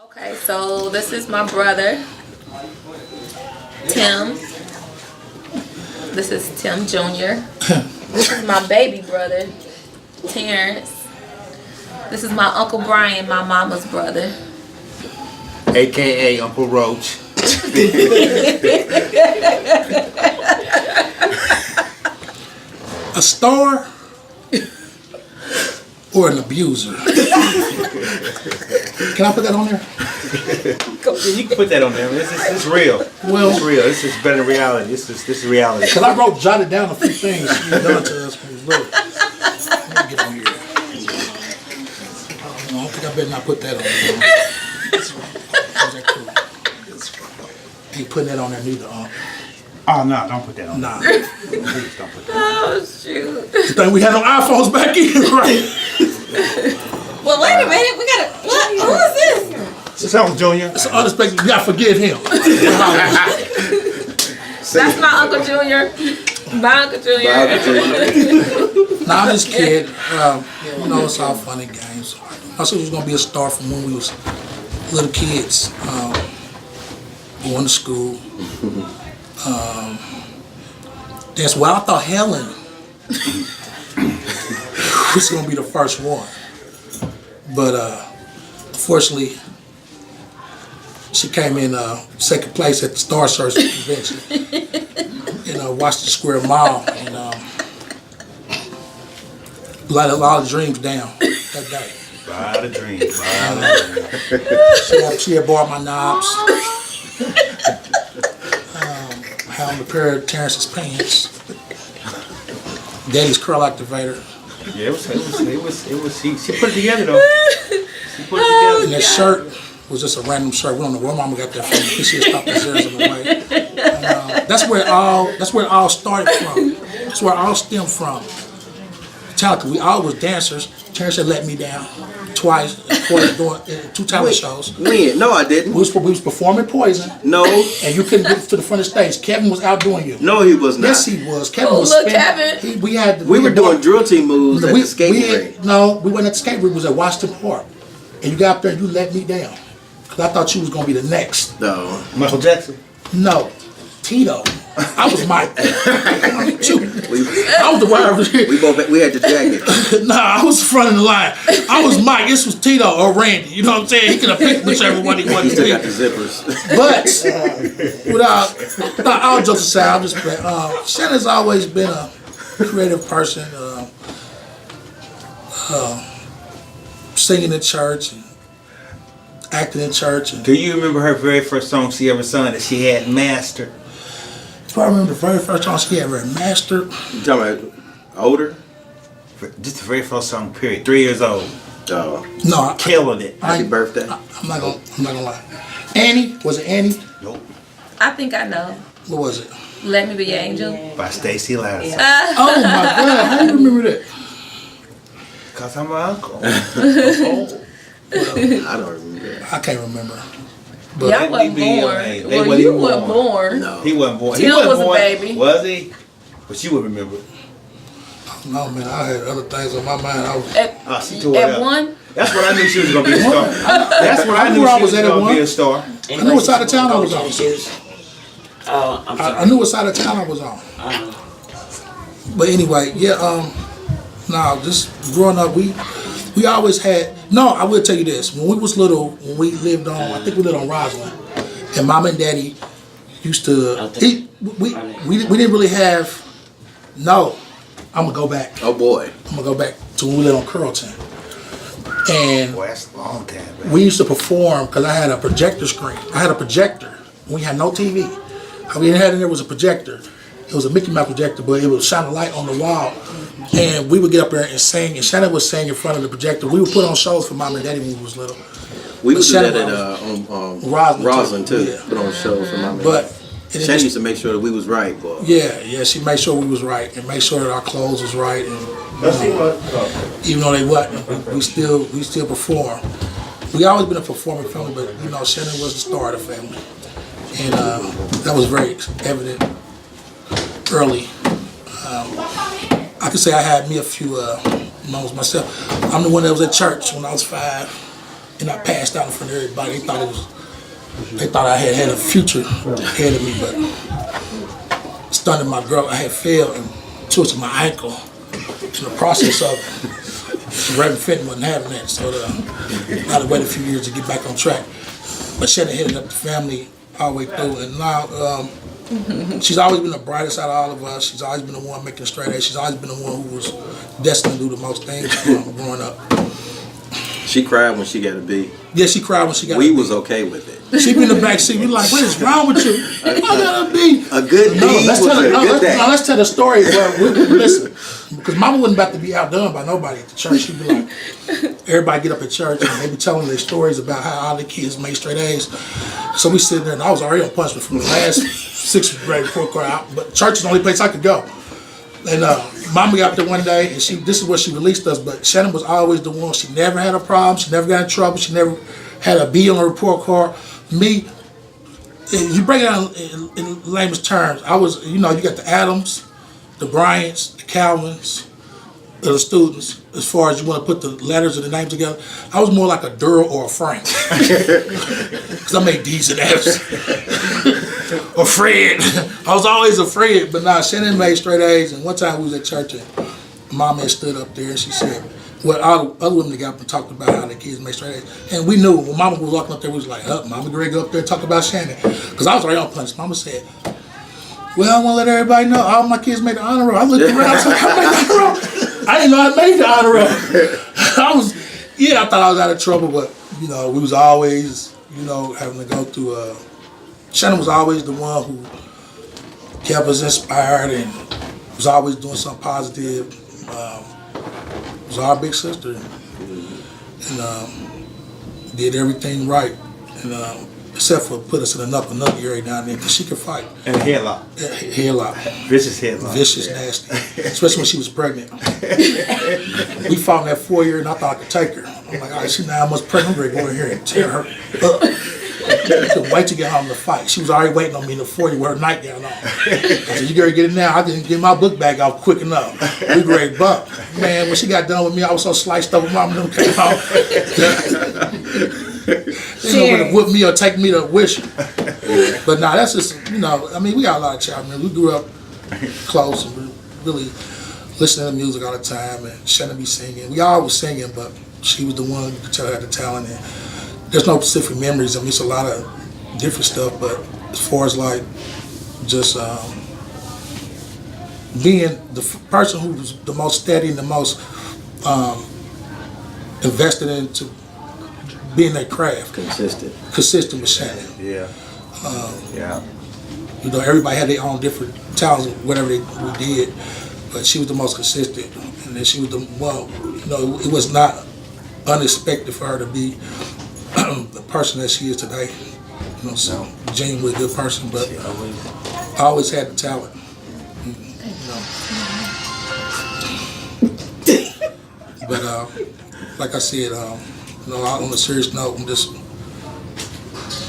Okay, so this is my brother, Tim. This is Tim Jr. This is my baby brother, Terrence. This is my Uncle Brian, my mama's brother. AKA Uncle Roach. A star or an abuser? Can I put that on there? You can put that on there. This is real. Well, It's real. This is better than reality. This is reality. because I jotted down a few things you done to us when we was little. Let me get on here. I don't think I better not put that on there. Is that cool? Ain't putting that on there neither. Oh no, don't put that on. Nah. Please don't put that. Oh shoot. You think we had no iPhones back in, right? Well, wait a minute. We gotta. What? Who is this? This Uncle Junior. It's unexpected. You gotta forgive him. That's my Uncle Junior. My Uncle Junior. Nah, I'm just kidding. You know, it's all fun and games. I said he was gonna be a star from when we was little kids, going to school. That's why I thought Helen was gonna be the first one, but unfortunately, she came in second place at the Star Search convention in Washington Square Mall, and let a lot of dreams down that day. A lot of dreams. She had bought my knobs. Had on a pair of Terrence's pants. Daddy's curl activator. Yeah, it was. She put it together though. She put it together. And that shirt was just a random shirt. We don't know where Mama got that from. She had stopped the zeros on the way. And, that's where it all started from. That's where it all stemmed from. Metallica. We all was dancers. Terrence had let me down twice, doing 2 talent shows. When? No, I didn't. We was performing Poison. No. And you couldn't get to the front of the stage. Kevin was outdoing you. No, he was not. Yes, he was. Kevin Oh, was look, spinning. Kevin. We were doing drill team moves at the skating rink. No, we went at the skate rink. It was at Washington Park. And you got up there and you let me down. Because I thought you was going to be the next. No. Michael Jackson. No. Tito. I was Mike. I was the one. We had the jacket. Nah, I was the front of the line. I was Mike. This was Tito or Randy. You know what I'm saying? He could have picked whichever one he wanted He to still be. got the zippers. But without all jokes aside, I'm just playing. Shannon's always been a creative person. Singing in church and acting in church. And Do you remember her very first song she ever sung that she had mastered? I remember the very first time she ever mastered. You talking about older? Just the very first song. Period. 3 years old. Oh. No, Killing it. Happy birthday. I'm not gonna lie. Annie, was it Annie? Nope. I think I know. What was it? Let Me Be Your Angel. By Stacey Lattiser. Oh my God! How do you remember that? Cause I'm my uncle. I don't remember. I can't remember. Y'all wasn't born. Well, you weren't born. No. He wasn't born. Tim He wasn't was a born. baby. Was he? But you would remember. No man, I had other things on my mind. I was. She tore it At up. one. That's when I knew she was gonna be a star. That's when I knew I she was was at gonna one. be a star. I knew what side of town I was on. Oh, I'm sorry. I knew what side of town I was on. But anyway, yeah. No, just growing up, we always had. No, I will tell you this. When we was little, when we lived on, I think we lived on Roslyn, and Mom and Daddy used to eat. We didn't really have. No, I'm gonna go back. Oh boy. I'm gonna go back to when we lived on Curlton, and Boy, that's a long time, man. we used to perform because I had a projector screen. I had a projector. We had no TV. All we had in there was a projector. It was a Mickey Mouse projector, but it would shine a light on the wall. And we would get up there and sing, and Shannon would sing in front of the projector. We would put on shows for Mom and Daddy when we was little. We would do that Shannon at on Roslyn too. too. Yeah. Put on shows for my man. But it Shannon used to make sure that we was right, boy. yeah, she made sure we was right and made sure that our clothes was right. And even though they wasn't, we still perform. We always been a performing family, but you know, Shannon was the star of the family, and that was very evident early. I could say I had me a few moments myself. I'm the one that was at church when I was 5. and I passed out in front of everybody. They thought I had a future ahead of me, but stunted my growth. I had failed and twisted my ankle in the process of Reverend Fenton wasn't having that, so I had to wait a few years to get back on track. But Shannon headed up the family all the way through, and now she's always been the brightest out of all of us. She's always been the one making straight A's. She's always been the one who was destined to do the most things growing up. She cried when she got a B. Yeah, she cried when she got a B. We was okay with it. She be in the back seat. We like, what is wrong with you? I got a B. A good D was a good day. Let's tell the story. Listen, because Mama wasn't about to be outdone by nobody at the church. She'd be like, everybody get up at church and they be telling their stories about how all the kids made straight A's. So we sitting there, and I was already on punishment from the last 6th grade report card out, but church is the only place I could go. And Mama got up there one day, and this is where she released us, but Shannon was always the one. She never had a problem. She never got in trouble. She never had a B on her report card. Me, you break it down in layman's terms, I was, you got the Adams, the Bryants, the Calvins, the students, as far as you want to put the letters and the names together. I was more like a Durrell or a Frank. Because I made D's and F's. Or Fred. I was always a Fred, but now Shannon made straight A's, and one time we was at church and Mama had stood up there and she said, well, all the other women that got up and talked about how the kids made straight A's. And we knew when Mama was walking up there, we was like, Mama Greg go up there and talk about Shannon. Because I was already on punch. Mama said, well, I want to let everybody know all my kids made the honor roll. I looked around, I was like, I made the honor roll. I didn't know I made the honor roll. I thought I was out of trouble, but, we was always, having to go through, Shannon was always the one who kept us inspired and was always doing something positive. Was our big sister and did everything right, and except for put us in a knuckle every now and then because she could fight. And a headlock. Headlock. Vicious headlock. Vicious, nasty. Especially when she was pregnant. We fought in that 4 year and I thought I could take her. I'm like, all right, she 9 months pregnant. I'm ready to go in here and tear her up. I couldn't wait to get home to fight. She was already waiting on me in the 40 with her nightgown on. I said, you gotta get it now. I didn't get my book bag off quick enough. We great bump. Man, when she got done with me, I was so sliced up with Mama them came out. They know whether to whip me or take me to wish. But nah, that's just, we got a lot of child, man. We grew up close and we really listening to music all the time and Shannon be singing. We all was singing, but she was the one who could tell had the talent. And there's no specific memories. It's a lot of different stuff, but as far as like just being the person who was the most steady and the most invested into being that craft. Consistent with Shannon. Yeah. Everybody had their own different talents, whatever we did, but she was the most consistent, and then she was it was not unexpected for her to be the person that she is today. So genuinely good person, but I always had the talent. But like I said, on a serious note, I'm just.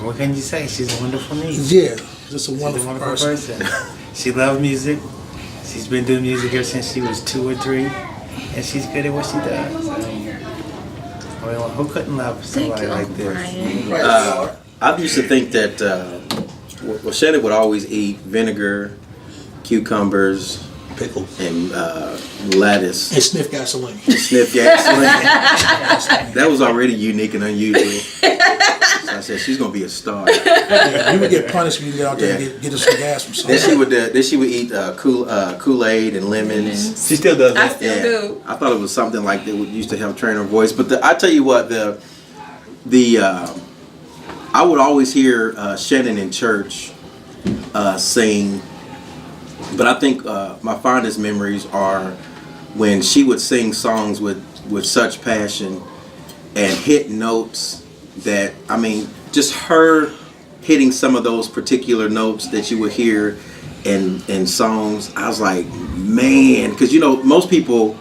What can you say? She's a wonderful niece. Yeah, just a wonderful person. She loves music. She's been doing music ever since she was 2 or 3, and she's good at what she does. Who couldn't love somebody like this? I used to think that Shannon would always eat vinegar, cucumbers, pickles, and lettuce. And sniff gasoline. That was already unique and unusual. So I said, she's going to be a star. You would get punished when you get out there and get us some gas from somewhere. Then she would eat Kool-Aid and lemons. Mm-hmm. She still does that. I still do. I thought it was something like that would used to help train her voice. But I tell you what, I would always hear Shannon in church sing. But I think my fondest memories are when she would sing songs with such passion and hit notes that, just her hitting some of those particular notes that you would hear in songs. I was like, man, because most people,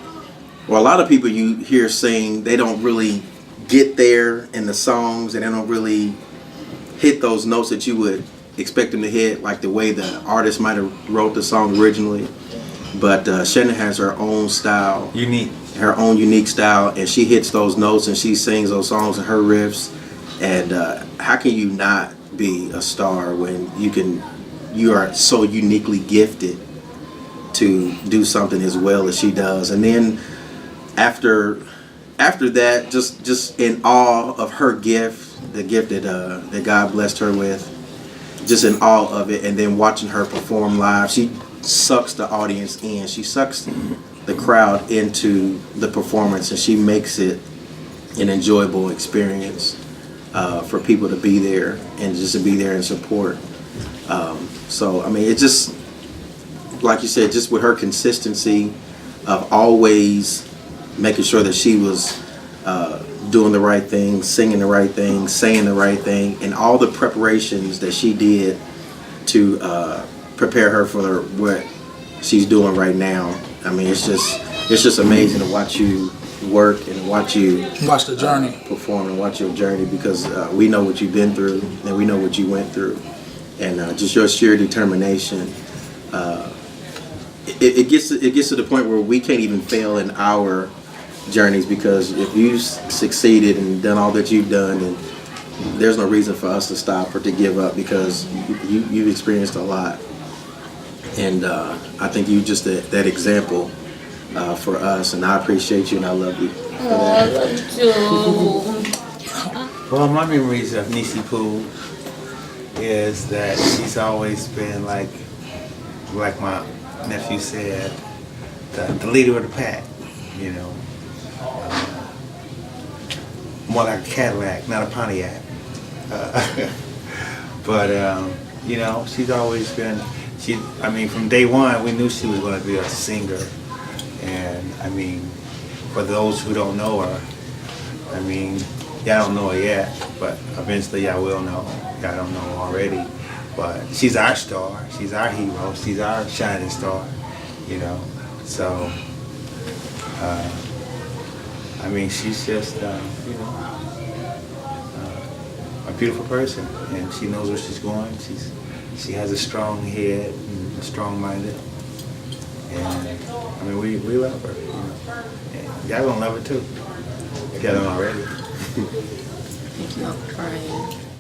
or a lot of people you hear sing, they don't really get there in the songs and they don't really hit those notes that you would expect them to hit, like the way the artist might have wrote the song originally. But Shannon has her own style. Unique. her own unique style, and she hits those notes and she sings those songs and her riffs. And how can you not be a star when you are so uniquely gifted to do something as well as she does? And then after that, just in awe of her gift, the gift that God blessed her with, just in awe of it. And then watching her perform live, she sucks the audience in. She sucks the crowd into the performance, and she makes it an enjoyable experience for people to be there and just to be there and support. So I mean, it just, like you said, just with her consistency of always making sure that she was doing the right thing, singing the right thing, saying the right thing, and all the preparations that she did to prepare her for what she's doing right now. I mean, it's just amazing to watch you work and watch the journey, perform and watch your journey, because we know what you've been through and we know what you went through, and just your sheer determination. It gets to the point where we can't even fail in our journeys, because if you succeeded and done all that you've done, then there's no reason for us to stop or to give up, because you've experienced a lot. And I think you just that example for us, and I appreciate you and I love you for that. I love you. Well, my memories of Nisi Poo is that she's always been like my nephew said, the leader of the pack, you know. More like a Cadillac, not a Pontiac. But you know, she's always been. I mean, from day one, we knew she was going to be a singer. And I mean, for those who don't know her, I mean, y'all don't know her yet, but eventually y'all will know. Y'all don't know her already. But she's our star. She's our hero. She's our shining star, you know. So, I mean, she's just, you know, a beautiful person, and she knows where she's going. She has a strong head and strong-minded, and I mean, we love her. You know? And y'all gonna love her too, if y'all don't already. Thank you, Uncle Brian.